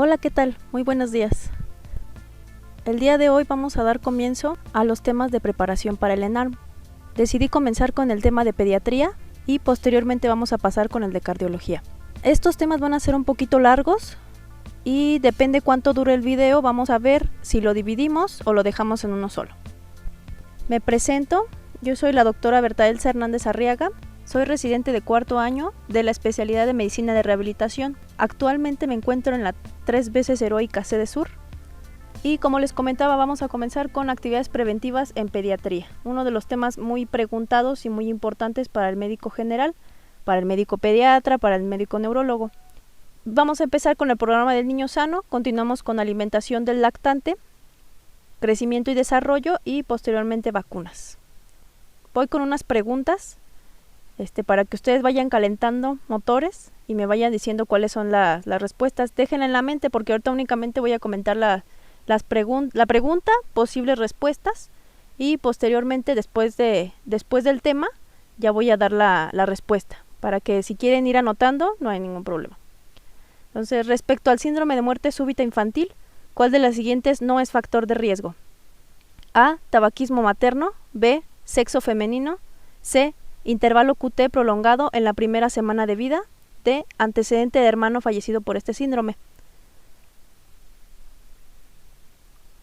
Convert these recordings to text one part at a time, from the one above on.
Hola, ¿qué tal? Muy buenos días. El día de hoy vamos a dar comienzo a los temas de preparación para el ENARM. Decidí comenzar con el tema de pediatría y posteriormente vamos a pasar con el de cardiología. Estos temas van a ser un poquito largos y depende cuánto dure el video, vamos a ver si lo dividimos o lo dejamos en uno solo. Me presento, yo soy la doctora Berta Elsa Hernández Arriaga. Soy residente de cuarto año de la especialidad de Medicina de Rehabilitación. Actualmente me encuentro en la 3 veces heroica sede sur. Y como les comentaba, vamos a comenzar con actividades preventivas en pediatría. Uno de los temas muy preguntados y muy importantes para el médico general, para el médico pediatra, para el médico neurólogo. Vamos a empezar con el programa del niño sano, continuamos con alimentación del lactante, crecimiento y desarrollo y posteriormente vacunas. Voy con unas preguntas para que ustedes vayan calentando motores y me vayan diciendo cuáles son las respuestas. Déjenla en la mente porque ahorita únicamente voy a comentar la pregunta, posibles respuestas y posteriormente después del tema ya voy a dar la respuesta para que si quieren ir anotando no hay ningún problema. Entonces, respecto al síndrome de muerte súbita infantil, ¿cuál de las siguientes no es factor de riesgo? A. Tabaquismo materno. B. Sexo femenino. C. Intervalo QT prolongado en la primera semana de vida. D. Antecedente de hermano fallecido por este síndrome.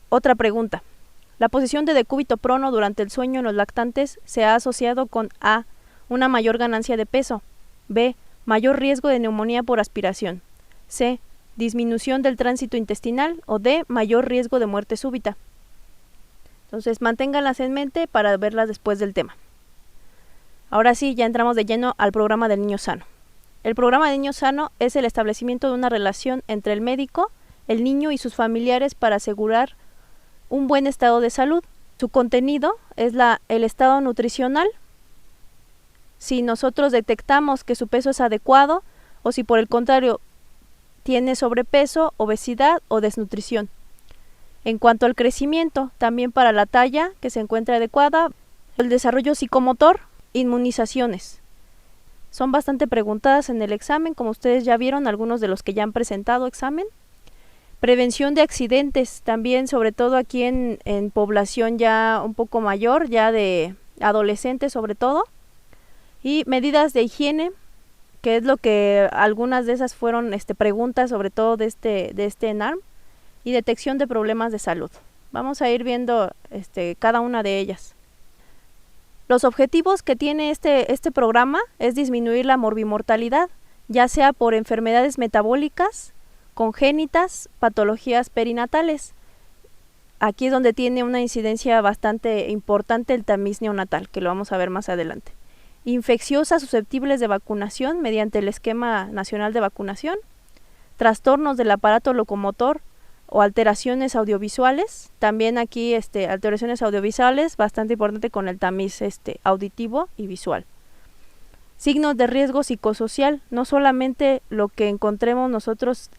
Otra pregunta. La posición de decúbito prono durante el sueño en los lactantes se ha asociado con A. Una mayor ganancia de peso. B. Mayor riesgo de neumonía por aspiración. C. Disminución del tránsito intestinal. O D. Mayor riesgo de muerte súbita. Entonces manténganlas en mente para verlas después del tema. Ahora sí, ya entramos de lleno al programa del niño sano. El programa del niño sano es el establecimiento de una relación entre el médico, el niño y sus familiares para asegurar un buen estado de salud. Su contenido es el estado nutricional, si nosotros detectamos que su peso es adecuado o si por el contrario tiene sobrepeso, obesidad o desnutrición. En cuanto al crecimiento, también para la talla que se encuentre adecuada, el desarrollo psicomotor, inmunizaciones. Son bastante preguntadas en el examen, como ustedes ya vieron algunos de los que ya han presentado examen. Prevención de accidentes, también sobre todo aquí en población ya un poco mayor, ya de adolescentes sobre todo. Y medidas de higiene, que es lo que algunas de esas fueron preguntas sobre todo de este ENARM. Y detección de problemas de salud. Vamos a ir viendo cada una de ellas. Los objetivos que tiene este programa es disminuir la morbimortalidad, ya sea por enfermedades metabólicas, congénitas, patologías perinatales. Aquí es donde tiene una incidencia bastante importante el tamiz neonatal, que lo vamos a ver más adelante. Infecciosas susceptibles de vacunación mediante el esquema nacional de vacunación. Trastornos del aparato locomotor o alteraciones audiovisuales, también aquí alteraciones audiovisuales, bastante importante con el tamiz auditivo y visual. Signos de riesgo psicosocial, no solamente lo que encontremos nosotros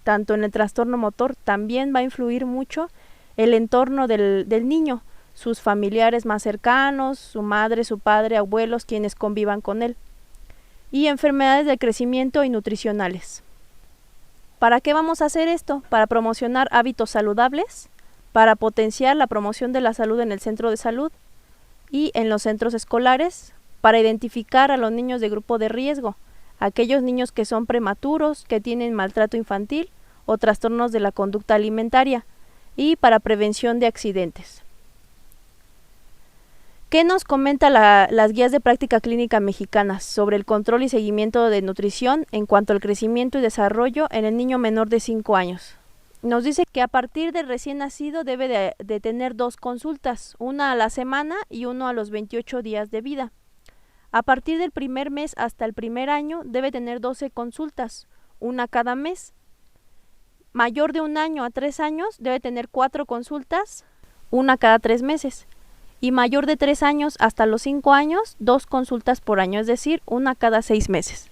tanto en el trastorno motor, también va a influir mucho el entorno del niño, sus familiares más cercanos, su madre, su padre, abuelos, quienes convivan con él. Y enfermedades de crecimiento y nutricionales. ¿Para qué vamos a hacer esto? Para promocionar hábitos saludables, para potenciar la promoción de la salud en el centro de salud y en los centros escolares, para identificar a los niños de grupo de riesgo, aquellos niños que son prematuros, que tienen maltrato infantil o trastornos de la conducta alimentaria, y para prevención de accidentes. ¿Qué nos comenta las guías de práctica clínica mexicanas sobre el control y seguimiento de nutrición en cuanto al crecimiento y desarrollo en el niño menor de 5 años? Nos dice que a partir del recién nacido debe de tener 2 consultas, una a la semana y uno a los 28 días de vida. A partir del primer mes hasta el primer año debe tener 12 consultas, una cada mes. Mayor de 1 año a 3 años debe tener 4 consultas, una cada 3 meses. Y mayor de 3 años hasta los 5 años, 2 consultas por año, es decir, una cada 6 meses.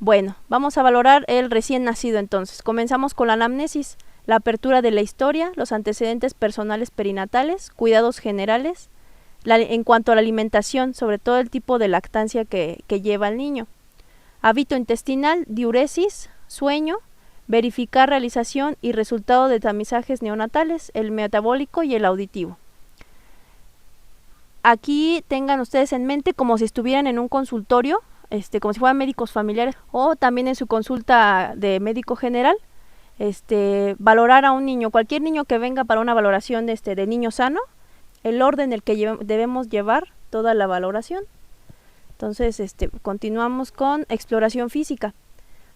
Bueno, vamos a valorar el recién nacido entonces. Comenzamos con la anamnesis, la apertura de la historia, los antecedentes personales perinatales, cuidados generales, en cuanto a la alimentación, sobre todo el tipo de lactancia que lleva el niño. Hábito intestinal, diuresis, sueño, Verificar realización y resultado de tamizajes neonatales, el metabólico y el auditivo. Aquí tengan ustedes en mente como si estuvieran en un consultorio, como si fueran médicos familiares, o también en su consulta de médico general, valorar a un niño, cualquier niño que venga para una valoración de niño sano, el orden en el que debemos llevar toda la valoración. Entonces, continuamos con exploración física.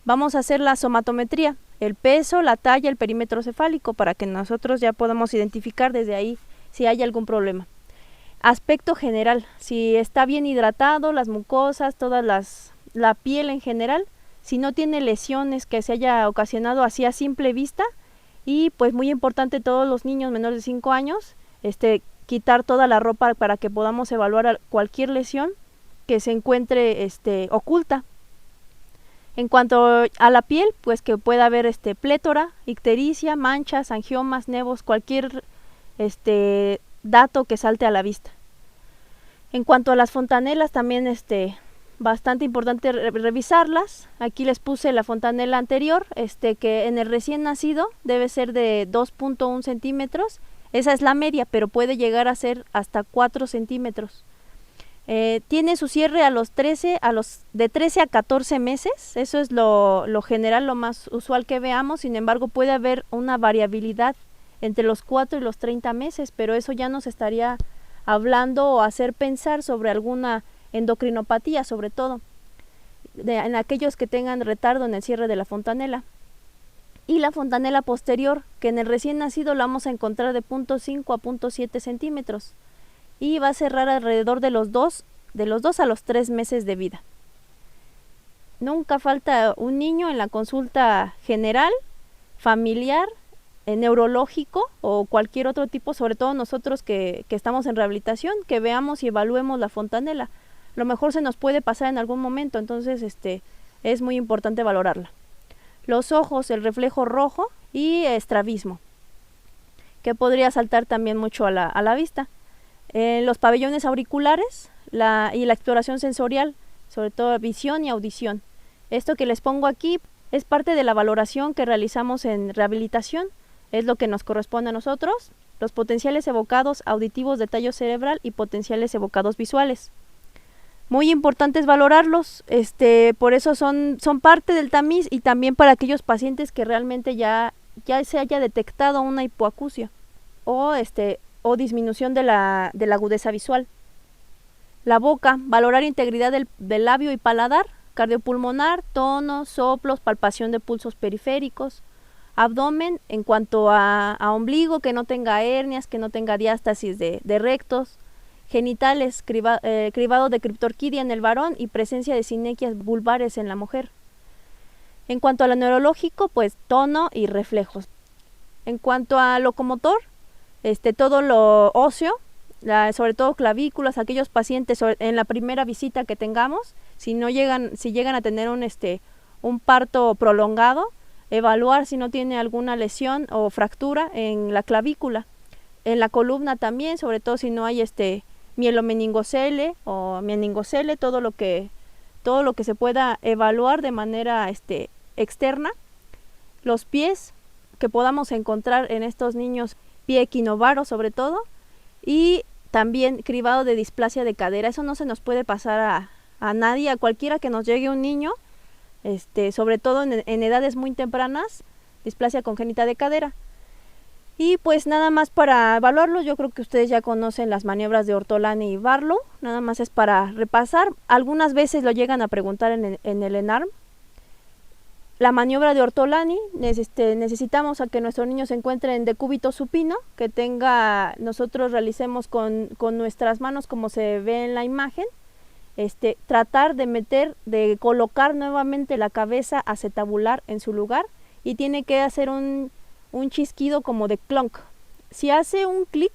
Vamos a hacer la somatometría, el peso, la talla, el perímetro cefálico, para que nosotros ya podamos identificar desde ahí si hay algún problema. Aspecto general, si está bien hidratado, las mucosas, la piel en general, si no tiene lesiones que se haya ocasionado así a simple vista, y pues muy importante, todos los niños menores de 5 años, quitar toda la ropa para que podamos evaluar cualquier lesión que se encuentre oculta. En cuanto a la piel, pues que pueda haber plétora, ictericia, manchas, angiomas, nevos, cualquier dato que salte a la vista. En cuanto a las fontanelas, también bastante importante revisarlas. Aquí les puse la fontanela anterior, que en el recién nacido debe ser de 2.1 centímetros. Esa es la media, pero puede llegar a ser hasta 4 centímetros. Tiene su cierre de 13 a 14 meses, eso es lo general, lo más usual que veamos. Sin embargo, puede haber una variabilidad entre los 4 y los 30 meses, pero eso ya nos estaría hablando o hacer pensar sobre alguna endocrinopatía, sobre todo en aquellos que tengan retardo en el cierre de la fontanela. Y la fontanela posterior, que en el recién nacido la vamos a encontrar de 0.5 a 0.7 centímetros y va a cerrar alrededor de los 2 a los 3 meses de vida. Nunca falta un niño en la consulta general, familiar, neurológico o cualquier otro tipo, sobre todo nosotros que estamos en rehabilitación, que veamos y evaluemos la fontanela. A lo mejor se nos puede pasar en algún momento, entonces es muy importante valorarla. Los ojos, el reflejo rojo y estrabismo, que podría saltar también mucho a la vista. Los pabellones auriculares y la exploración sensorial, sobre todo visión y audición. Esto que les pongo aquí es parte de la valoración que realizamos en rehabilitación, es lo que nos corresponde a nosotros, los potenciales evocados auditivos de tallo cerebral y potenciales evocados visuales. Muy importante es valorarlos, por eso son parte del tamiz, y también para aquellos pacientes que realmente ya se haya detectado una hipoacusia o disminución de la agudeza visual. La boca, valorar integridad del labio y paladar, cardiopulmonar, tono, soplos, palpación de pulsos periféricos. Abdomen, en cuanto a ombligo, que no tenga hernias, que no tenga diástasis de rectos. Genitales, cribado de criptorquidia en el varón y presencia de sinequias vulvares en la mujer. En cuanto a lo neurológico, pues tono y reflejos. En cuanto a locomotor, todo lo óseo, sobre todo clavículas, aquellos pacientes en la primera visita que tengamos, si llegan a tener un parto prolongado, evaluar si no tiene alguna lesión o fractura en la clavícula. En la columna también, sobre todo si no hay mielomeningocele o meningocele, todo lo que se pueda evaluar de manera externa. Los pies que podamos encontrar en estos niños, pie equinovaro sobre todo, y también cribado de displasia de cadera. Eso no se nos puede pasar a nadie, a cualquiera que nos llegue un niño, sobre todo en edades muy tempranas, displasia congénita de cadera. Y pues nada más para evaluarlos, yo creo que ustedes ya conocen las maniobras de Ortolani y Barlow, nada más es para repasar. Algunas veces lo llegan a preguntar en el ENARM. La maniobra de Ortolani, necesitamos a que nuestro niño se encuentre en decúbito supino, que nosotros realicemos con nuestras manos como se ve en la imagen, tratar de colocar nuevamente la cabeza acetabular en su lugar, y tiene que hacer un chisquido como de clonk. Si hace un clic,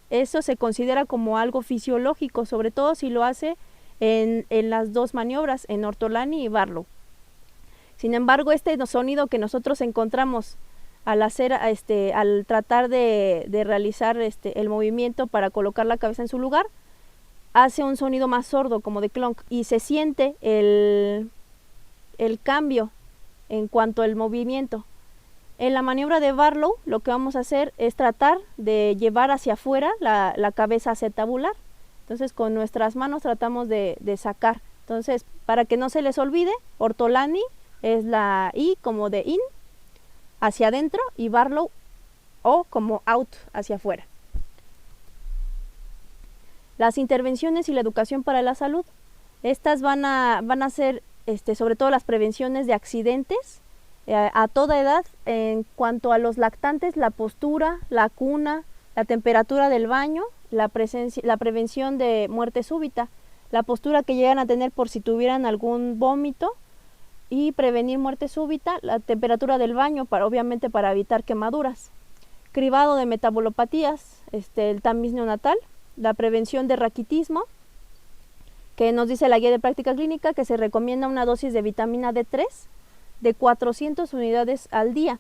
eso se considera como algo fisiológico, sobre todo si lo hace en las dos maniobras, en Ortolani y Barlow. Sin embargo, sonido que nosotros encontramos al tratar de realizar el movimiento para colocar la cabeza en su lugar, hace un sonido más sordo, como de clonk, y se siente el cambio en cuanto al movimiento. En la maniobra de Barlow lo que vamos a hacer es tratar de llevar hacia afuera la cabeza acetabular. Entonces con nuestras manos tratamos de sacar. Entonces para que no se les olvide, ortolani es la I como de in, hacia adentro, y Barlow o como out, hacia afuera. Las intervenciones y la educación para la salud. Estas van a ser sobre todo las prevenciones de accidentes a toda edad. En cuanto a los lactantes, la postura, la cuna, la temperatura del baño, la prevención de muerte súbita, la postura que llegan a tener por si tuvieran algún vómito, y prevenir muerte súbita, la temperatura del baño, obviamente para evitar quemaduras, cribado de metabolopatías, el tamiz neonatal, la prevención de raquitismo, que nos dice la guía de práctica clínica que se recomienda una dosis de vitamina D3 de 400 unidades al día.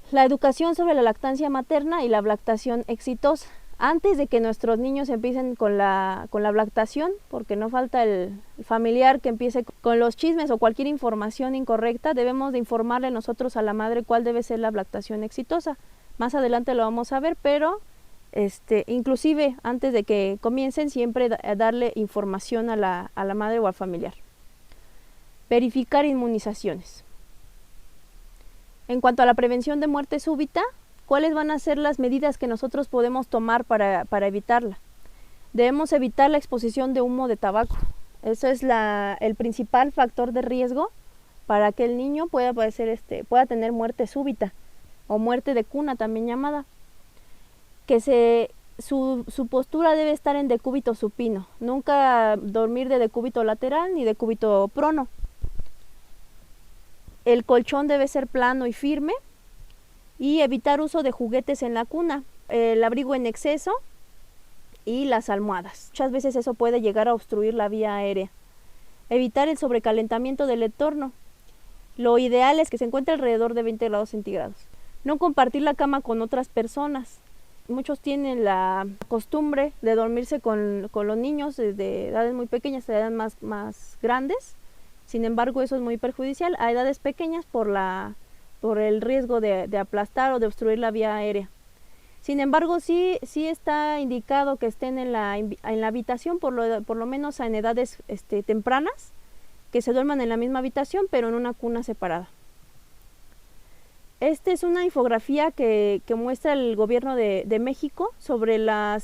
La educación sobre la lactancia materna y la lactación exitosa. Antes de que nuestros niños empiecen con la lactación, porque no falta el familiar que empiece con los chismes o cualquier información incorrecta, debemos de informarle nosotros a la madre cuál debe ser la lactación exitosa. Más adelante lo vamos a ver, pero inclusive antes de que comiencen, siempre darle información a la madre o al familiar. Verificar inmunizaciones. En cuanto a la prevención de muerte súbita, ¿cuáles van a ser las medidas que nosotros podemos tomar para evitarla? Debemos evitar la exposición de humo de tabaco. Eso es el principal factor de riesgo para que el niño pueda tener muerte súbita o muerte de cuna, también llamada. Su postura debe estar en decúbito supino, nunca dormir de decúbito lateral ni decúbito prono. El colchón debe ser plano y firme, y evitar uso de juguetes en la cuna, el abrigo en exceso y las almohadas. Muchas veces eso puede llegar a obstruir la vía aérea. Evitar el sobrecalentamiento del entorno. Lo ideal es que se encuentre alrededor de 20 grados centígrados. No compartir la cama con otras personas. Muchos tienen la costumbre de dormirse con los niños desde edades muy pequeñas a edades más grandes. Sin embargo, eso es muy perjudicial a edades pequeñas por el riesgo de aplastar o de obstruir la vía aérea. Sin embargo, sí está indicado que estén en la habitación, por lo menos en edades tempranas, que se duerman en la misma habitación, pero en una cuna separada. Esta es una infografía que muestra el gobierno de México sobre la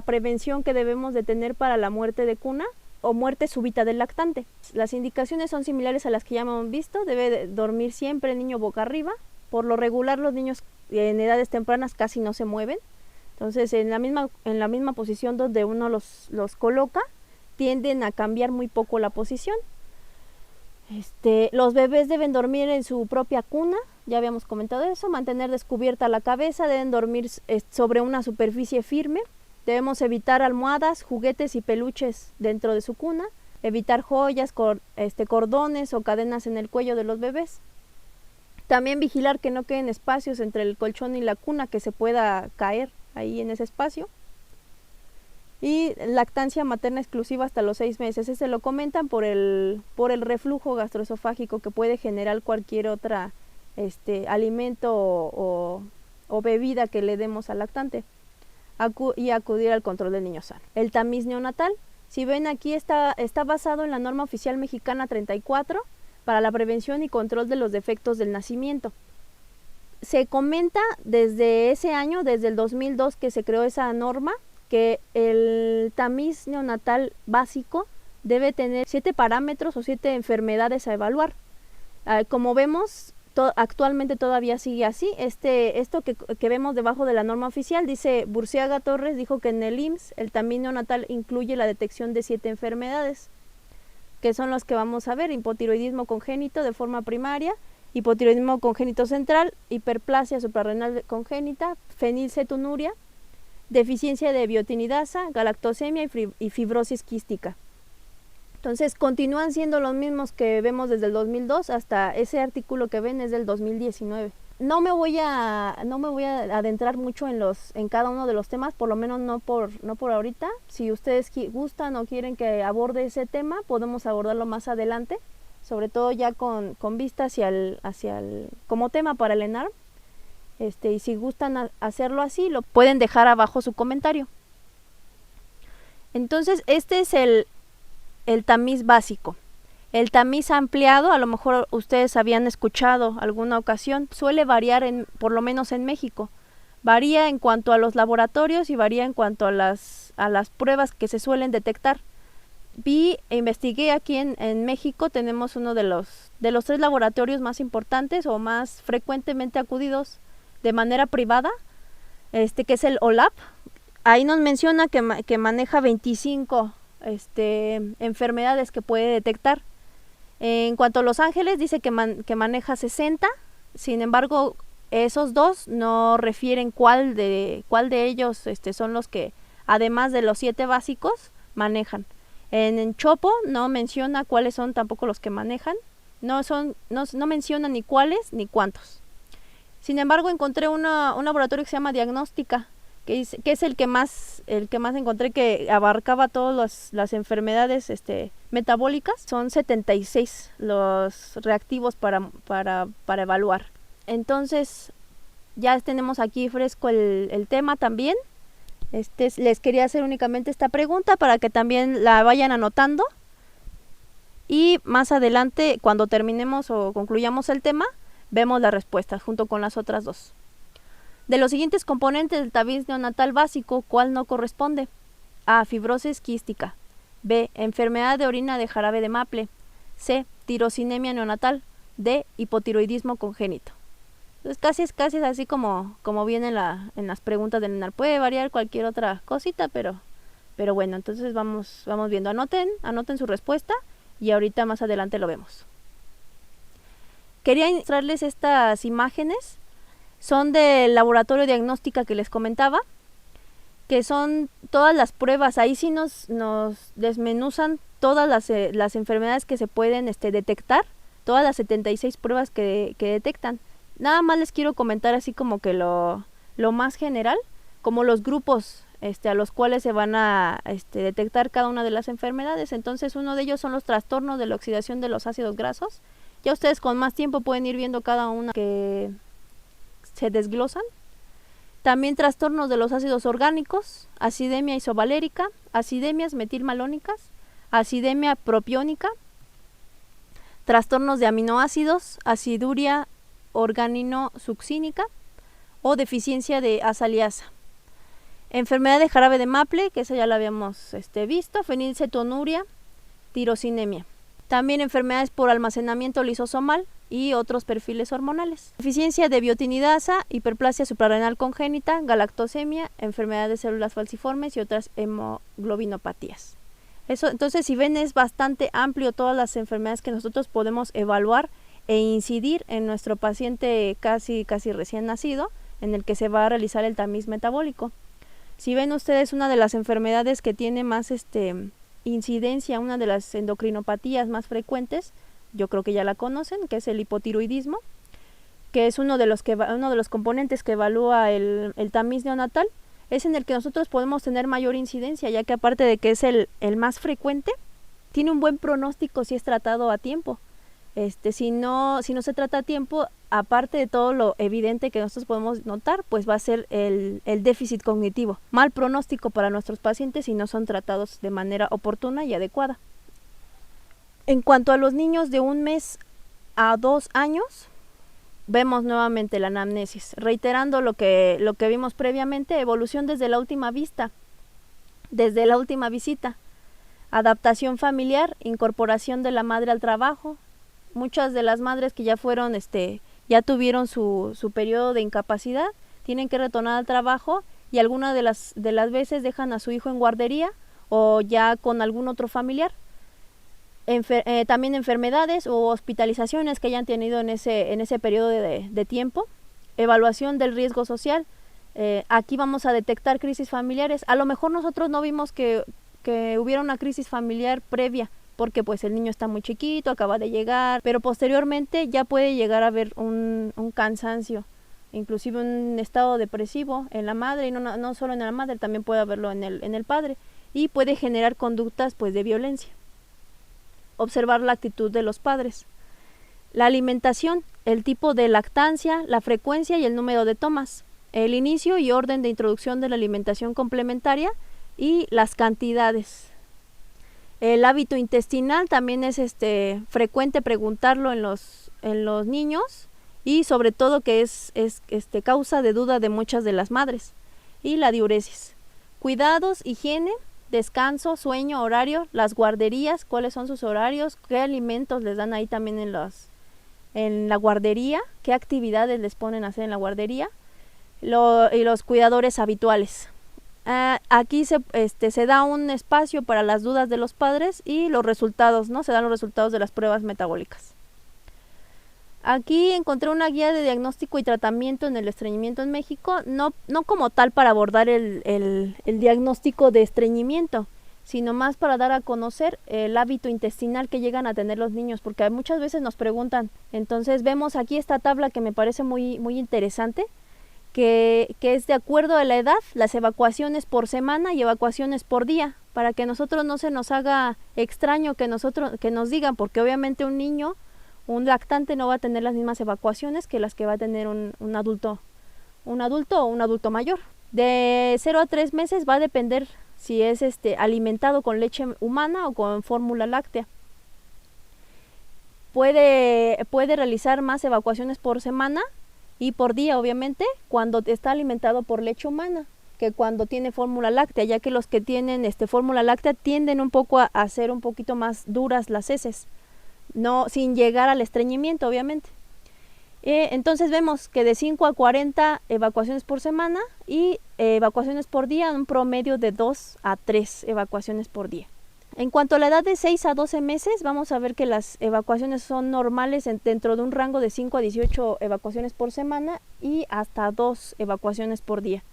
prevención que debemos de tener para la muerte de cuna o muerte súbita del lactante. Las indicaciones son similares a las que ya hemos visto. Debe dormir siempre el niño boca arriba. Por lo regular, los niños en edades tempranas casi no se mueven. Entonces, en la misma posición donde uno los coloca, tienden a cambiar muy poco la posición. Los bebés deben dormir en su propia cuna, ya habíamos comentado eso, mantener descubierta la cabeza, deben dormir sobre una superficie firme. Debemos evitar almohadas, juguetes y peluches dentro de su cuna, evitar joyas, cordones o cadenas en el cuello de los bebés. También vigilar que no queden espacios entre el colchón y la cuna, que se pueda caer ahí en ese espacio. Y lactancia materna exclusiva hasta los 6 meses. Ese lo comentan por el reflujo gastroesofágico que puede generar cualquier otra alimento o bebida que le demos al lactante. Y acudir al control del niño sano. El tamiz neonatal, si ven aquí, está basado en la norma oficial mexicana 34 para la prevención y control de los defectos del nacimiento. Se comenta desde ese año, desde el 2002 que se creó esa norma, que el tamiz neonatal básico debe tener 7 parámetros o 7 enfermedades a evaluar. Como vemos, actualmente todavía sigue así. Esto que vemos debajo de la norma oficial, dice Burciaga Torres, dijo que en el IMSS el tamiz neonatal incluye la detección de 7 enfermedades, que son los que vamos a ver: hipotiroidismo congénito de forma primaria, hipotiroidismo congénito central, hiperplasia suprarrenal congénita, fenilcetonuria, deficiencia de biotinidasa, galactosemia y fibrosis quística. Entonces continúan siendo los mismos que vemos desde el 2002 hasta ese artículo que ven es del 2019. No me voy a adentrar mucho en cada uno de los temas, por lo menos no por ahorita. Si ustedes gustan o quieren que aborde ese tema, podemos abordarlo más adelante. sobre todo ya con vista como tema para el ENARM. Y si gustan hacerlo así, lo pueden dejar abajo su comentario. Entonces, este es el tamiz básico. El tamiz ampliado, a lo mejor ustedes habían escuchado alguna ocasión, suele variar por lo menos en México. Varía en cuanto a los laboratorios y varía en cuanto a las pruebas que se suelen detectar. Vi e investigué aquí en México, tenemos uno de los 3 laboratorios más importantes o más frecuentemente acudidos de manera privada, que es el OLAP. Ahí nos menciona que maneja 25 enfermedades que puede detectar. En cuanto a Los Ángeles, dice que maneja 60, sin embargo, esos 2 no refieren cuál de ellos son los que, además de los 7 básicos, manejan. En Chopo no menciona cuáles son tampoco los que manejan, no menciona ni cuáles ni cuántos. Sin embargo, encontré un laboratorio que se llama Diagnóstica, que es el que más encontré, que abarcaba todas las enfermedades metabólicas. Son 76 los reactivos para evaluar. Entonces, ya tenemos aquí fresco el tema también. Les quería hacer únicamente esta pregunta para que también la vayan anotando. Y más adelante, cuando terminemos o concluyamos el tema, vemos las respuestas junto con las otras 2. De los siguientes componentes del tamiz neonatal básico, ¿cuál no corresponde? A. Fibrosis quística. B. Enfermedad de orina de jarabe de maple. C. Tirosinemia neonatal. D. Hipotiroidismo congénito. Entonces casi es así como viene en las preguntas del ENARM. Puede variar cualquier otra cosita, pero bueno, entonces vamos viendo. Anoten su respuesta y ahorita más adelante lo vemos. Quería mostrarles estas imágenes. Son del laboratorio diagnóstica que les comentaba, que son todas las pruebas. Ahí sí nos desmenuzan todas las enfermedades que se pueden detectar, todas las 76 pruebas que detectan. Nada más les quiero comentar así como que lo más general, como los grupos a los cuales se van a detectar cada una de las enfermedades. Entonces, uno de ellos son los trastornos de la oxidación de los ácidos grasos. Ya ustedes con más tiempo pueden ir viendo cada una que se desglosan. También trastornos de los ácidos orgánicos, acidemia isovalérica, acidemias metilmalónicas, acidemia propiónica, trastornos de aminoácidos, aciduria organino-succínica o deficiencia de asaliasa. Enfermedad de jarabe de maple, que esa ya la habíamos visto, fenilcetonuria, tirosinemia. También enfermedades por almacenamiento lisosomal y otros perfiles hormonales. Deficiencia de biotinidasa, hiperplasia suprarrenal congénita, galactosemia, enfermedad de células falciformes y otras hemoglobinopatías. Eso, entonces, si ven, es bastante amplio todas las enfermedades que nosotros podemos evaluar e incidir en nuestro paciente casi recién nacido, en el que se va a realizar el tamiz metabólico. Si ven ustedes, una de las enfermedades que tiene más incidencia, una de las endocrinopatías más frecuentes, yo creo que ya la conocen, que es el hipotiroidismo, que es uno de los componentes que evalúa el tamiz neonatal. Es en el que nosotros podemos tener mayor incidencia, ya que aparte de que es el más frecuente, tiene un buen pronóstico si es tratado a tiempo. Si no se trata a tiempo, aparte de todo lo evidente que nosotros podemos notar, pues va a ser el déficit cognitivo. Mal pronóstico para nuestros pacientes si no son tratados de manera oportuna y adecuada. En cuanto a los niños de 1 mes a 2 años, vemos nuevamente la anamnesis, reiterando lo que vimos previamente: evolución desde la última visita, adaptación familiar, incorporación de la madre al trabajo. Muchas de las madres que ya fueron, ya tuvieron su periodo de incapacidad, tienen que retornar al trabajo, y algunas de las veces dejan a su hijo en guardería o ya con algún otro familiar. También enfermedades o hospitalizaciones que hayan tenido en ese periodo de tiempo. Evaluación del riesgo social. Aquí vamos a detectar crisis familiares. A lo mejor nosotros no vimos que hubiera una crisis familiar previa, porque pues el niño está muy chiquito, acaba de llegar, pero posteriormente ya puede llegar a haber un cansancio, inclusive un estado depresivo en la madre, y no solo en la madre, también puede haberlo en el padre, y puede generar conductas pues de violencia. observar la actitud de los padres. La alimentación, el tipo de lactancia, la frecuencia y el número de tomas. El inicio y orden de introducción de la alimentación complementaria y las cantidades. El hábito intestinal también es frecuente preguntarlo en los niños y sobre todo que es causa de duda de muchas de las madres. Y la diuresis. Cuidados, higiene, descanso, sueño, horario, las guarderías, cuáles son sus horarios, qué alimentos les dan ahí también en la guardería, qué actividades les ponen a hacer en la guardería, y los cuidadores habituales. Aquí se da un espacio para las dudas de los padres y los resultados, ¿no? Se dan los resultados de las pruebas metabólicas. Aquí encontré una guía de diagnóstico y tratamiento en el estreñimiento en México, no como tal para abordar el diagnóstico de estreñimiento, sino más para dar a conocer el hábito intestinal que llegan a tener los niños, porque muchas veces nos preguntan. Entonces vemos aquí esta tabla que me parece muy, muy interesante, que es de acuerdo a la edad, las evacuaciones por semana y evacuaciones por día, para que nosotros no se nos haga extraño que nos digan, porque obviamente un niño, un lactante no va a tener las mismas evacuaciones que las que va a tener un adulto o un adulto mayor. De 0 a 3 meses va a depender si es alimentado con leche humana o con fórmula láctea. Puede realizar más evacuaciones por semana y por día, obviamente, cuando está alimentado por leche humana que cuando tiene fórmula láctea, ya que los que tienen fórmula láctea tienden un poco a ser un poquito más duras las heces, no sin llegar al estreñimiento, obviamente. Entonces vemos que de 5 a 40 evacuaciones por semana y evacuaciones por día, un promedio de 2 a 3 evacuaciones por día. En cuanto a la edad de 6 a 12 meses, vamos a ver que las evacuaciones son normales dentro de un rango de 5 a 18 evacuaciones por semana y hasta 2 evacuaciones por día.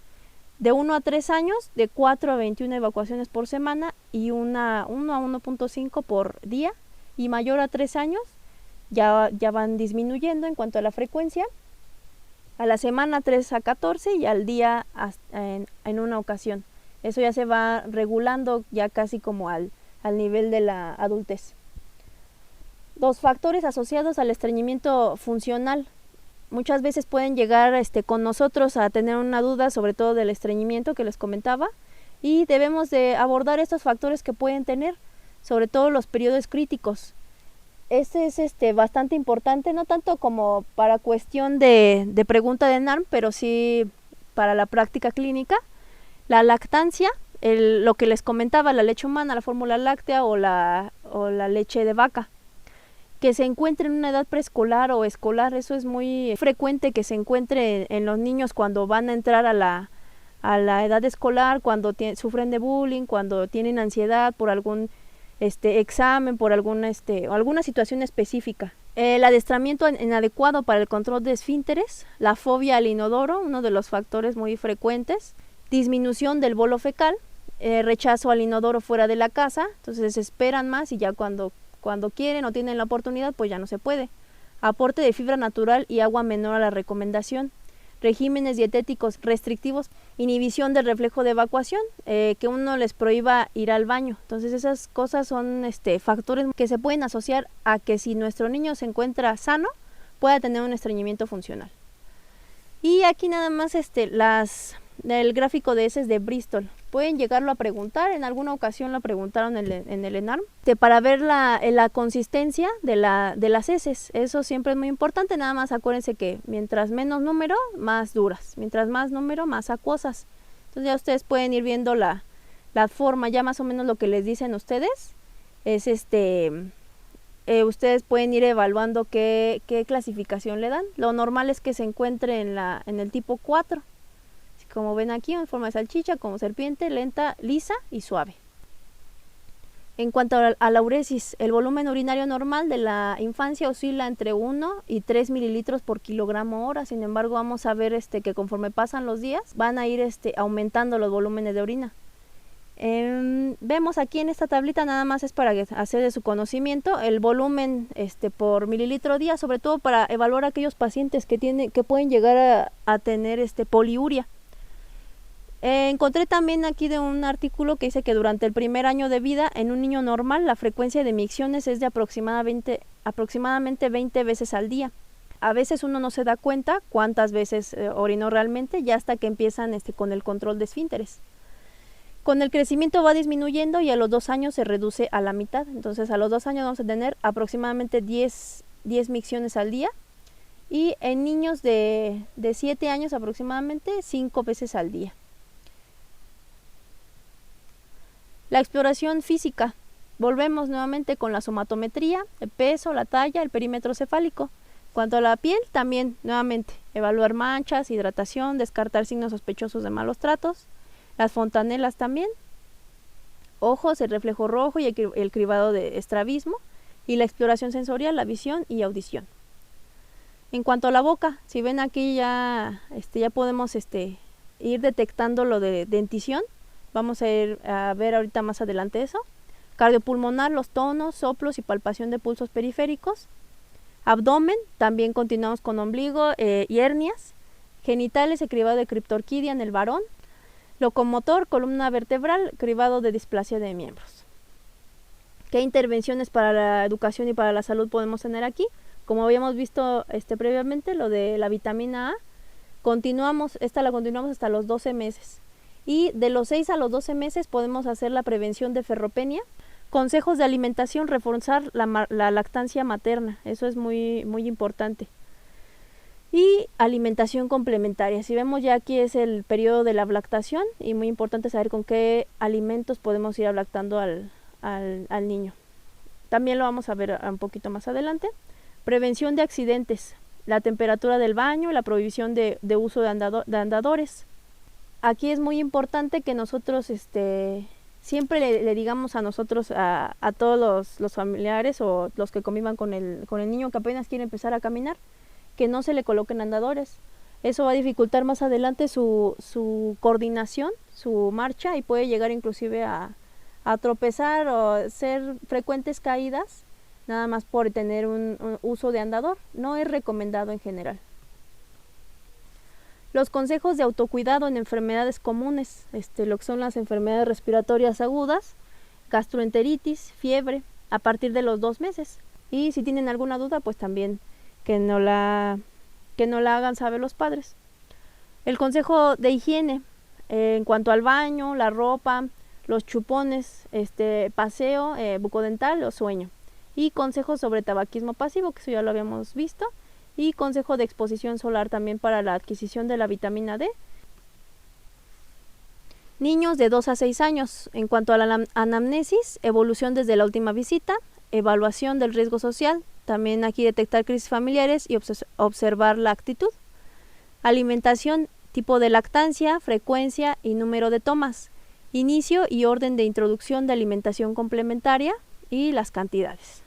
De 1 a 3 años, de 4 a 21 evacuaciones por semana y 1 a 1.5 por día, y mayor a 3 años ya van disminuyendo en cuanto a la frecuencia. A la semana 3 a 14 y al día en una ocasión. Eso ya se va regulando ya casi como al nivel de la adultez. Los factores asociados al estreñimiento funcional. Muchas veces pueden llegar con nosotros a tener una duda sobre todo del estreñimiento que les comentaba, y debemos de abordar estos factores que pueden tener, sobre todo los periodos críticos. Este es bastante importante, no tanto como para cuestión de pregunta de NARM, pero sí para la práctica clínica. La lactancia, lo que les comentaba, la leche humana, la fórmula láctea o la leche de vaca, que se encuentre en una edad preescolar o escolar. Eso es muy frecuente que se encuentre en los niños cuando van a entrar a la edad escolar, cuando sufren de bullying, cuando tienen ansiedad por algún examen, por alguna situación específica. El adiestramiento inadecuado para el control de esfínteres, la fobia al inodoro, uno de los factores muy frecuentes, disminución del bolo fecal, rechazo al inodoro fuera de la casa, entonces esperan más y ya cuando quieren o tienen la oportunidad pues ya no se puede. Aporte de fibra natural y agua menor a la recomendación. Regímenes dietéticos restrictivos, inhibición del reflejo de evacuación, que uno les prohíba ir al baño. Entonces esas cosas son factores que se pueden asociar a que si nuestro niño se encuentra sano, pueda tener un estreñimiento funcional. Y aquí nada más el gráfico de heces de Bristol. Pueden llegarlo a preguntar, en alguna ocasión lo preguntaron en el ENARM, para ver la consistencia de las heces. Eso siempre es muy importante, nada más acuérdense que mientras menos número, más duras, mientras más número, más acuosas. Entonces ya ustedes pueden ir viendo la forma, ya más o menos lo que les dicen ustedes, es ustedes pueden ir evaluando qué clasificación le dan. Lo normal es que se encuentre en el tipo 4. Como ven aquí, en forma de salchicha, como serpiente, lenta, lisa y suave. En cuanto a la uresis, el volumen urinario normal de la infancia oscila entre 1 y 3 mililitros por kilogramo hora. Sin embargo, vamos a ver que conforme pasan los días, van a ir aumentando los volúmenes de orina. Vemos aquí en esta tablita, nada más es para hacer de su conocimiento, el volumen por mililitro día, sobre todo para evaluar a aquellos pacientes que pueden llegar a tener poliuria. Encontré también aquí de un artículo que dice que durante el primer año de vida en un niño normal la frecuencia de micciones es de aproximadamente 20 veces al día. A veces uno no se da cuenta cuántas veces orinó realmente, ya hasta que empiezan con el control de esfínteres. Con el crecimiento va disminuyendo y a los 2 años se reduce a la mitad. Entonces a los 2 años vamos a tener aproximadamente 10 micciones al día. Y en niños de 7 años aproximadamente 5 veces al día. La exploración física. Volvemos nuevamente con la somatometría, el peso, la talla, el perímetro cefálico. Cuanto a la piel, también nuevamente evaluar manchas, hidratación, descartar signos sospechosos de malos tratos. Las fontanelas también. Ojos, el reflejo rojo y el cribado de estrabismo. Y la exploración sensorial, la visión y audición. En cuanto a la boca, si ven aquí ya podemos ir detectando lo de dentición. Vamos a ir a ver ahorita más adelante eso. Cardiopulmonar, los tonos, soplos y palpación de pulsos periféricos. Abdomen, también continuamos con ombligo y hernias. Genitales, el cribado de criptorquidia en el varón. Locomotor, columna vertebral, cribado de displasia de miembros. ¿Qué intervenciones para la educación y para la salud podemos tener aquí? Como habíamos visto previamente, lo de la vitamina A, la continuamos hasta los 12 meses. Y de los 6 a los 12 meses podemos hacer la prevención de ferropenia. Consejos de alimentación, reforzar la lactancia materna, eso es muy, muy importante. Y alimentación complementaria, si vemos ya aquí es el periodo de la lactación y muy importante saber con qué alimentos podemos ir lactando al niño. También lo vamos a ver un poquito más adelante. Prevención de accidentes, la temperatura del baño, la prohibición de uso de andadores. Aquí es muy importante que nosotros siempre le digamos a nosotros, a todos los familiares o los que convivan con el niño que apenas quiere empezar a caminar, que no se le coloquen andadores. Eso va a dificultar más adelante su coordinación, su marcha, y puede llegar inclusive a tropezar o ser frecuentes caídas, nada más por tener un uso de andador. No es recomendado en general. Los consejos de autocuidado en enfermedades comunes, lo que son las enfermedades respiratorias agudas, gastroenteritis, fiebre, a partir de los 2 meses. Y si tienen alguna duda, pues también que no la hagan saber los padres. El consejo de higiene, en cuanto al baño, la ropa, los chupones, paseo bucodental o sueño. Y consejos sobre tabaquismo pasivo, que eso ya lo habíamos visto. Y consejo de exposición solar también para la adquisición de la vitamina D. Niños de 2 a 6 años, en cuanto a la anamnesis, evolución desde la última visita, evaluación del riesgo social, también aquí detectar crisis familiares y observar la actitud. Alimentación, tipo de lactancia, frecuencia y número de tomas, inicio y orden de introducción de alimentación complementaria y las cantidades.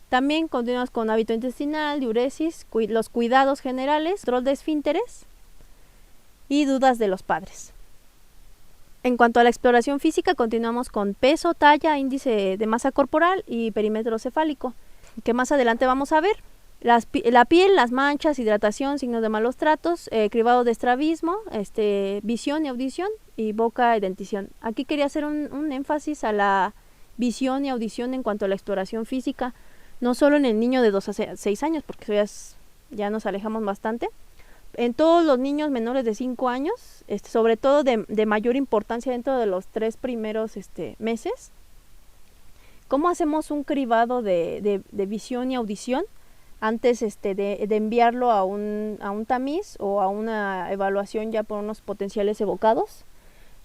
También continuamos con hábito intestinal, diuresis, los cuidados generales, control de esfínteres y dudas de los padres. En cuanto a la exploración física, continuamos con peso, talla, índice de masa corporal y perímetro cefálico, que más adelante vamos a ver. La piel, las manchas, hidratación, signos de malos tratos, cribado de estrabismo, visión y audición, y boca y dentición. Aquí quería hacer un énfasis a la visión y audición en cuanto a la exploración física, no solo en el niño de 2 a 6 años, porque eso ya nos alejamos bastante. En todos los niños menores de 5 años, sobre todo de mayor importancia dentro de los 3 primeros meses. ¿Cómo hacemos un cribado de visión y audición antes de enviarlo a un tamiz o a una evaluación ya por unos potenciales evocados?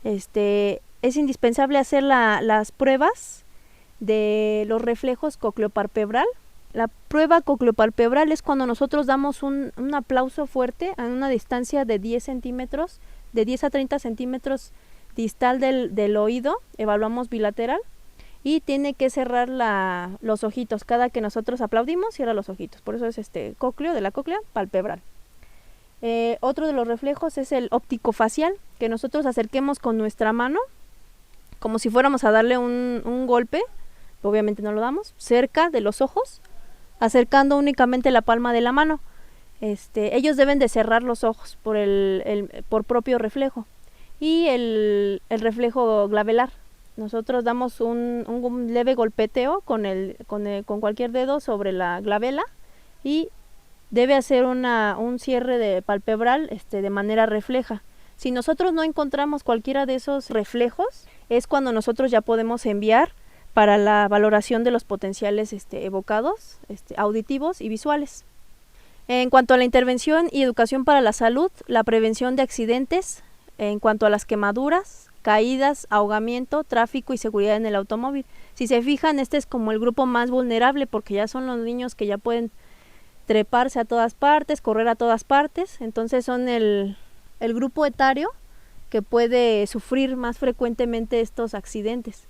Es indispensable hacer las pruebas de los reflejos cocleopalpebral. La prueba cocleopalpebral es cuando nosotros damos un aplauso fuerte a una distancia de 10 centímetros, de 10 a 30 centímetros distal del oído, evaluamos bilateral, y tiene que cerrar los ojitos. Cada que nosotros aplaudimos, cierra los ojitos. Por eso es cócleo, de la cóclea palpebral. Otro de los reflejos es el óptico facial, que nosotros acerquemos con nuestra mano, como si fuéramos a darle un golpe, obviamente no lo damos, cerca de los ojos, acercando únicamente la palma de la mano. Ellos deben de cerrar los ojos por propio reflejo. y el reflejo glabelar. Nosotros damos un leve golpeteo con cualquier dedo sobre la glabela y debe hacer un cierre de palpebral de manera refleja. Si nosotros no encontramos cualquiera de esos reflejos, es cuando nosotros ya podemos enviar para la valoración de los potenciales evocados, auditivos y visuales. En cuanto a la intervención y educación para la salud, la prevención de accidentes, en cuanto a las quemaduras, caídas, ahogamiento, tráfico y seguridad en el automóvil. Si se fijan, este es como el grupo más vulnerable porque ya son los niños que ya pueden treparse a todas partes, correr a todas partes, entonces son el grupo etario que puede sufrir más frecuentemente estos accidentes.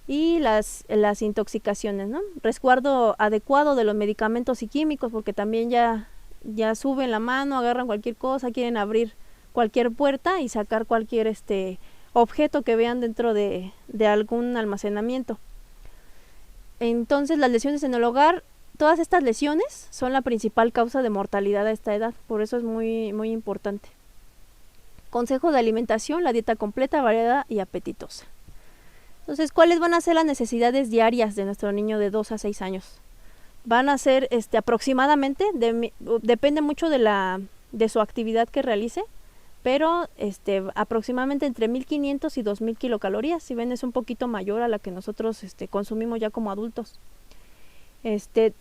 Y las intoxicaciones, ¿no? Resguardo adecuado de los medicamentos y químicos, porque también ya suben la mano, agarran cualquier cosa, quieren abrir cualquier puerta y sacar cualquier objeto que vean dentro de algún almacenamiento. Entonces las lesiones en el hogar, todas estas lesiones son la principal causa de mortalidad a esta edad, por eso es muy, muy importante. Consejo de alimentación: la dieta completa, variada y apetitosa. Entonces, ¿cuáles van a ser las necesidades diarias de nuestro niño de 2 a 6 años? Van a ser aproximadamente, depende mucho de su actividad que realice, pero aproximadamente entre 1500 y 2000 kilocalorías. Si ven, es un poquito mayor a la que nosotros consumimos ya como adultos.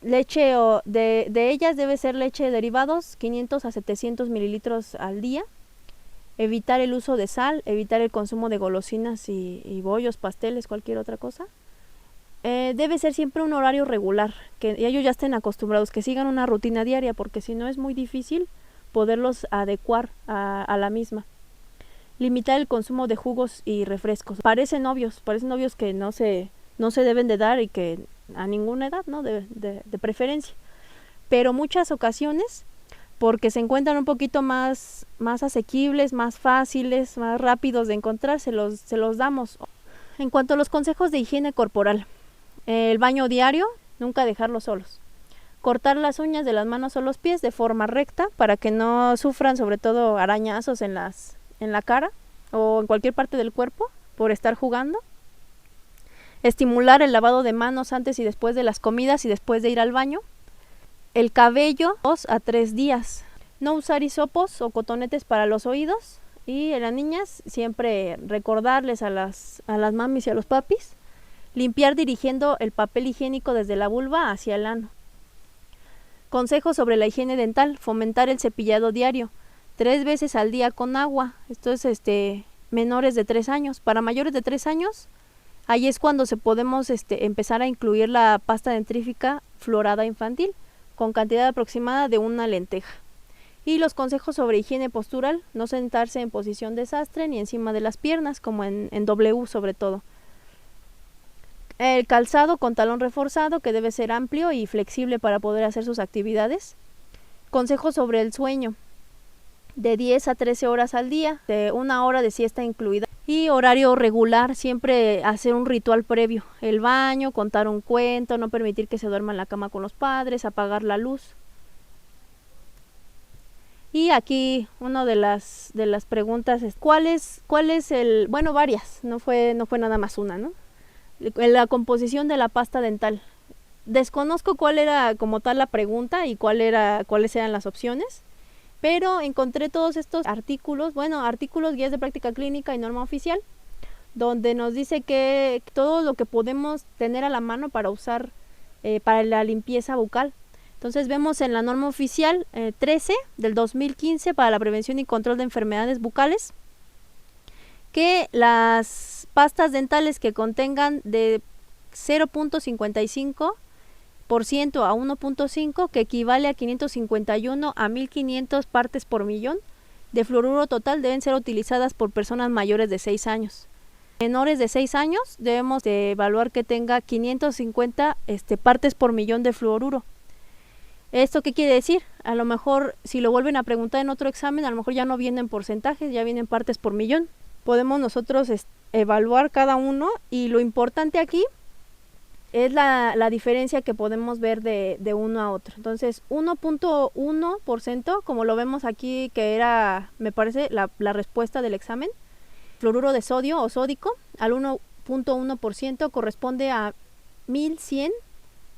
Leche de ellas debe ser leche de derivados, 500 a 700 mililitros al día. Evitar el uso de sal, evitar el consumo de golosinas y bollos, pasteles, cualquier otra cosa. Debe ser siempre un horario regular, que ellos ya estén acostumbrados, que sigan una rutina diaria, porque si no es muy difícil poderlos adecuar a la misma. Limitar el consumo de jugos y refrescos. Parecen obvios que no se deben de dar y que a ninguna edad, ¿no? de preferencia. Pero muchas ocasiones, porque se encuentran un poquito más asequibles, más fáciles, más rápidos de encontrar, se los damos. En cuanto a los consejos de higiene corporal, el baño diario, nunca dejarlos solos. Cortar las uñas de las manos o los pies de forma recta para que no sufran sobre todo arañazos en la cara o en cualquier parte del cuerpo por estar jugando. Estimular el lavado de manos antes y después de las comidas y después de ir al baño. El cabello 2 a 3 días. No usar hisopos o cotonetes para los oídos. Y a las niñas siempre recordarles a las mamis y a los papis, limpiar dirigiendo el papel higiénico desde la vulva hacia el ano. Consejos sobre la higiene dental: fomentar el cepillado diario, 3 veces al día con agua. Esto es menores de 3 años. Para mayores de 3 años, ahí es cuando podemos empezar a incluir la pasta dentrífica fluorada infantil, con cantidad aproximada de 1 lenteja. Y los consejos sobre higiene postural: no sentarse en posición de sastre ni encima de las piernas, como en W sobre todo. El calzado con talón reforzado, que debe ser amplio y flexible para poder hacer sus actividades. Consejos sobre el sueño: de 10 a 13 horas al día, de 1 hora de siesta incluida. Y horario regular, siempre hacer un ritual previo: el baño, contar un cuento, no permitir que se duerma en la cama con los padres, apagar la luz. Y aquí una de las preguntas es ¿cuál es el, bueno, varias, no fue nada más una, ¿no? La composición de la pasta dental. Desconozco cuál era como tal la pregunta y cuáles eran las opciones, pero encontré todos estos artículos, guías de práctica clínica y norma oficial, donde nos dice que todo lo que podemos tener a la mano para usar para la limpieza bucal. Entonces vemos en la norma oficial 13 del 2015 para la prevención y control de enfermedades bucales, que las pastas dentales que contengan de 0.55% a 1.5, que equivale a 551 a 1500 partes por millón de fluoruro total, deben ser utilizadas por personas mayores de 6 años. Menores de 6 años debemos de evaluar que tenga 550 partes por millón de fluoruro. ¿Esto qué quiere decir? A lo mejor si lo vuelven a preguntar en otro examen, a lo mejor ya no vienen porcentajes, ya vienen partes por millón. Podemos nosotros evaluar cada uno, y lo importante aquí es la diferencia que podemos ver de uno a otro. Entonces 1.1%, como lo vemos aquí, que era, me parece, la respuesta del examen, fluoruro de sodio o sódico al 1.1% corresponde a 1100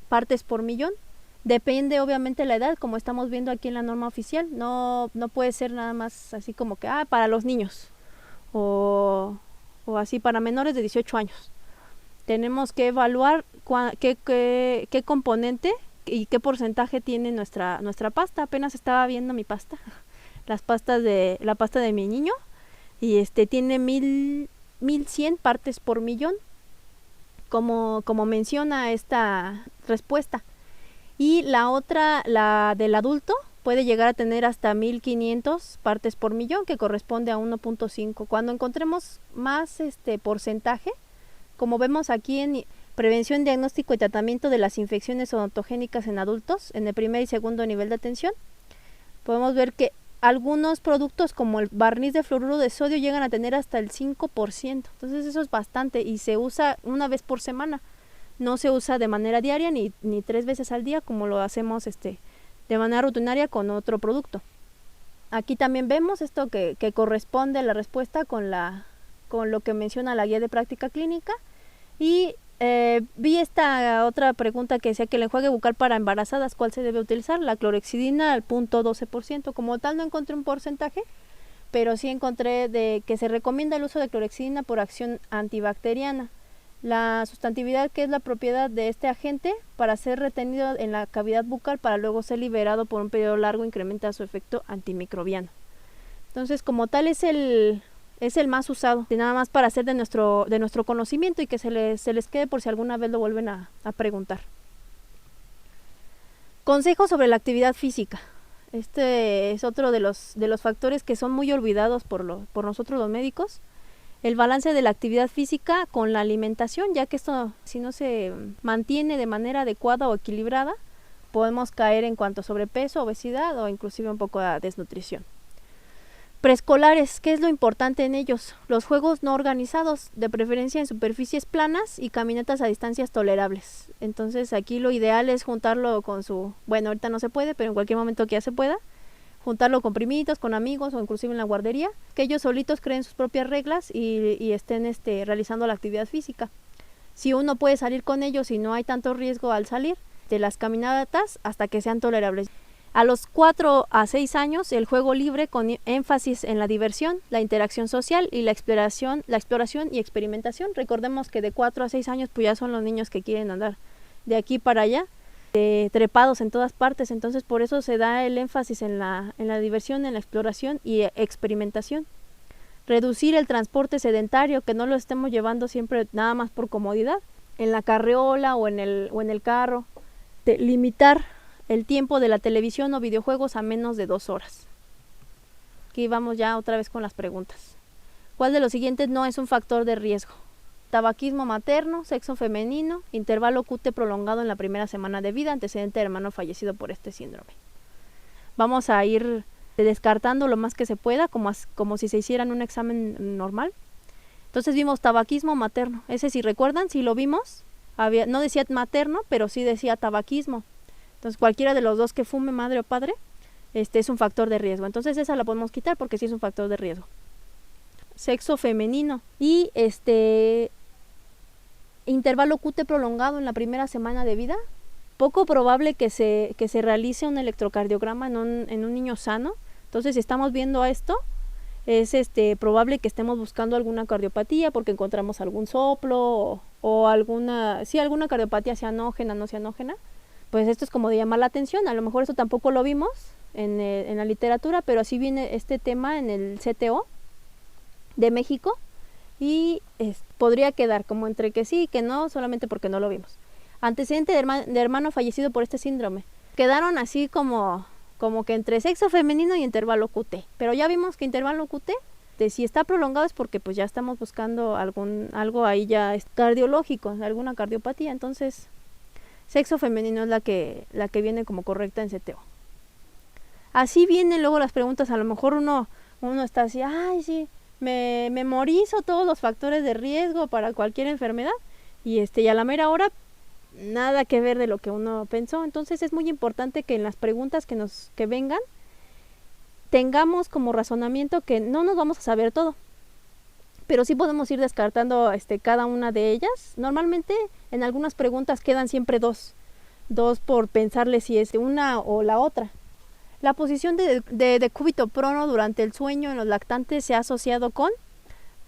partes por millón. Depende obviamente la edad, como estamos viendo aquí en la norma oficial. No puede ser nada más así como que para los niños o así para menores de 18 años. Tenemos que evaluar qué componente y qué porcentaje tiene nuestra pasta. Apenas estaba viendo mi pasta, la pasta de mi niño, y tiene 1100 partes por millón, como menciona esta respuesta. Y la otra, la del adulto, puede llegar a tener hasta 1500 partes por millón, que corresponde a 1.5. Cuando encontremos más porcentaje, como vemos aquí en prevención, diagnóstico y tratamiento de las infecciones odontogénicas en adultos, en el primer y segundo nivel de atención, podemos ver que algunos productos como el barniz de fluoruro de sodio llegan a tener hasta el 5%. Entonces eso es bastante y se usa una vez por semana. No se usa de manera diaria ni 3 veces al día como lo hacemos de manera rutinaria con otro producto. Aquí también vemos esto que corresponde a la respuesta con lo que menciona la guía de práctica clínica. Y vi esta otra pregunta que decía que el enjuague bucal para embarazadas, ¿cuál se debe utilizar? La clorhexidina al 0.12%. Como tal no encontré un porcentaje, pero sí encontré de que se recomienda el uso de clorhexidina por acción antibacteriana. La sustantividad, que es la propiedad de este agente para ser retenido en la cavidad bucal para luego ser liberado por un periodo largo, incrementa su efecto antimicrobiano. Entonces, como tal es el más usado, nada más para hacer de nuestro conocimiento y que se les quede por si alguna vez lo vuelven a preguntar. Consejos sobre la actividad física. Este es otro de los factores que son muy olvidados por nosotros los médicos. El balance de la actividad física con la alimentación, ya que esto, si no se mantiene de manera adecuada o equilibrada, podemos caer en cuanto a sobrepeso, obesidad o inclusive un poco de desnutrición. Preescolares, ¿qué es lo importante en ellos? Los juegos no organizados, de preferencia en superficies planas y caminatas a distancias tolerables. Entonces aquí lo ideal es juntarlo con bueno, ahorita no se puede, pero en cualquier momento que ya se pueda, juntarlo con primitos, con amigos o inclusive en la guardería, que ellos solitos creen sus propias reglas y estén realizando la actividad física. Si uno puede salir con ellos y no hay tanto riesgo al salir, de las caminatas hasta que sean tolerables. A los 4 a 6 años, el juego libre con énfasis en la diversión, la interacción social y la exploración y experimentación. Recordemos que de 4 a 6 años pues ya son los niños que quieren andar de aquí para allá, trepados en todas partes. Entonces por eso se da el énfasis en la diversión, en la exploración y experimentación. Reducir el transporte sedentario, que no lo estemos llevando siempre nada más por comodidad, en la carriola o en el carro. Limitar el tiempo de la televisión o videojuegos a menos de 2 horas. Aquí vamos ya otra vez con las preguntas. ¿Cuál de los siguientes no es un factor de riesgo? Tabaquismo materno, sexo femenino, intervalo QT prolongado en la primera semana de vida, antecedente de hermano fallecido por este síndrome. Vamos a ir descartando lo más que se pueda, como si se hicieran un examen normal. Entonces vimos tabaquismo materno. Ese, si recuerdan, si lo vimos, no decía materno, pero sí decía tabaquismo. Entonces cualquiera de los dos que fume, madre o padre, es un factor de riesgo. Entonces esa la podemos quitar porque sí es un factor de riesgo. Sexo femenino y intervalo QT prolongado en la primera semana de vida. Poco probable que se realice un electrocardiograma en un niño sano. Entonces si estamos viendo esto, es probable que estemos buscando alguna cardiopatía porque encontramos algún soplo o alguna cardiopatía cianógena, no cianógena. Pues esto es como de llamar la atención. A lo mejor eso tampoco lo vimos en la literatura, pero así viene este tema en el CTO de México y podría quedar como entre que sí y que no, solamente porque no lo vimos. Antecedente de hermano fallecido por este síndrome. Quedaron así como que entre sexo femenino y intervalo QT, pero ya vimos que intervalo QT, si está prolongado es porque pues ya estamos buscando algo ahí ya cardiológico, alguna cardiopatía. Entonces sexo femenino es la que viene como correcta en CTO. Así vienen luego las preguntas. A lo mejor uno está así, ay sí, me memorizo todos los factores de riesgo para cualquier enfermedad y a la mera hora nada que ver de lo que uno pensó. Entonces es muy importante que en las preguntas que vengan tengamos como razonamiento que no nos vamos a saber todo, pero sí podemos ir descartando cada una de ellas. Normalmente en algunas preguntas quedan siempre dos por pensarle si es una o la otra. La posición de decúbito prono durante el sueño en los lactantes se ha asociado con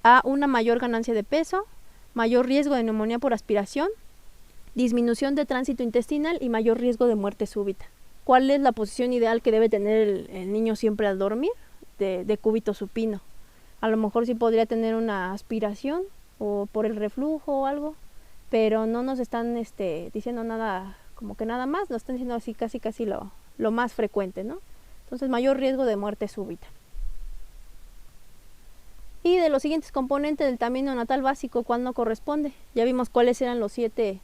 A, una mayor ganancia de peso, mayor riesgo de neumonía por aspiración, disminución de tránsito intestinal y mayor riesgo de muerte súbita. ¿Cuál es la posición ideal que debe tener el niño siempre al dormir? De decúbito supino. A lo mejor sí podría tener una aspiración o por el reflujo o algo, pero no nos están diciendo nada, como que nada más, nos están diciendo así casi lo más frecuente, ¿no? Entonces, mayor riesgo de muerte súbita. Y de los siguientes componentes del tamiz neonatal básico, ¿cuál no corresponde? Ya vimos cuáles eran los siete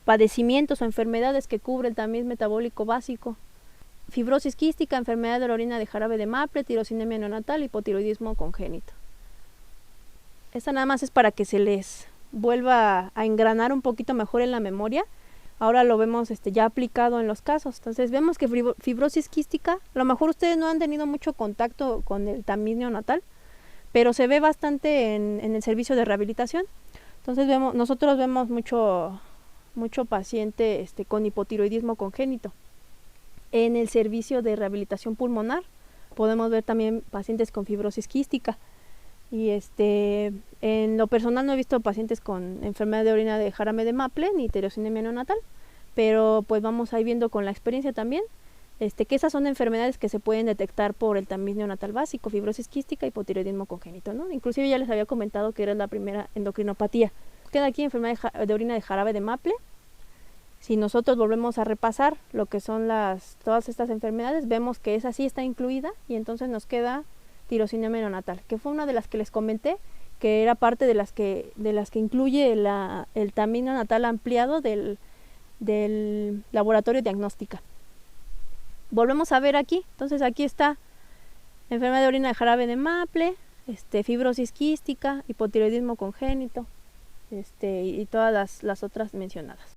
padecimientos o enfermedades que cubre el tamiz metabólico básico: fibrosis quística, enfermedad de la orina de jarabe de Maple, tirosinemia neonatal, hipotiroidismo congénito. Esta nada más es para que se les vuelva a engranar un poquito mejor en la memoria. Ahora lo vemos ya aplicado en los casos. Entonces vemos que fibrosis quística, a lo mejor ustedes no han tenido mucho contacto con el tamiz neonatal, pero se ve bastante en el servicio de rehabilitación. Entonces nosotros vemos mucho paciente con hipotiroidismo congénito. En el servicio de rehabilitación pulmonar podemos ver también pacientes con fibrosis quística. Y en lo personal no he visto pacientes con enfermedad de orina de jarabe de Maple ni tirosinemia neonatal, pero pues vamos a ir viendo con la experiencia también que esas son enfermedades que se pueden detectar por el tamiz neonatal básico: fibrosis quística, hipotiroidismo congénito, ¿no? Inclusive ya les había comentado que era la primera endocrinopatía. Queda aquí enfermedad de orina de jarabe de Maple. Si nosotros volvemos a repasar lo que son todas estas enfermedades, vemos que esa sí está incluida, y entonces nos queda tirosinemia neonatal, que fue una de las que les comenté, que era parte de las que incluye el tamiz neonatal ampliado del laboratorio diagnóstica. Volvemos a ver aquí, entonces aquí está enfermedad de orina de jarabe de Maple, fibrosis quística, hipotiroidismo congénito, y todas las otras mencionadas.